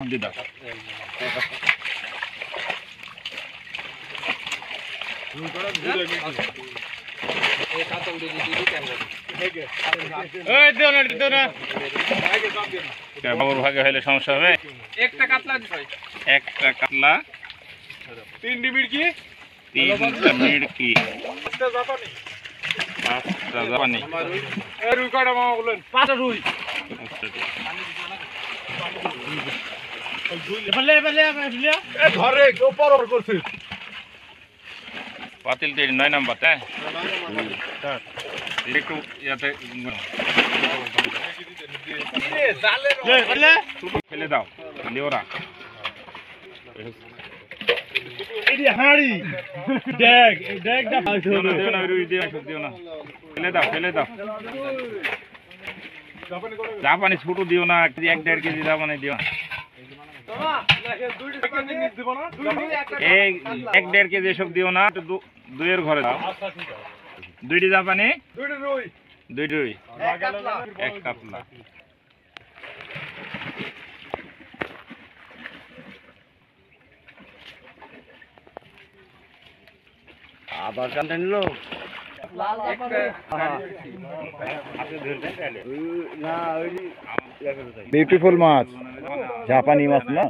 দিদা বাবুর ভাগে হইলে সমস্যা হবে। একটা কাতলা 3টি মিড়কি 3টা মিড়কি 5টা জাপানি রুই কয়টা মামা বলেন? 5টা রুই। পাতিল 9 নাম্বার হ্যাঁ একটু ইয়াতে ফেলে দাও লিওরা ফেলে দাও জাপানি ছোট দিও না 1-1.5 কেজি জাপানি দিও না। 1-1.5 কেজি এসব দিও না, 2-এর ঘরে দাও। 2টি জাপানি 2 রুই 1 কাতলা। আবার কান্টা নিলো বিউটিফুল মাছ, জাপানি মাছ না।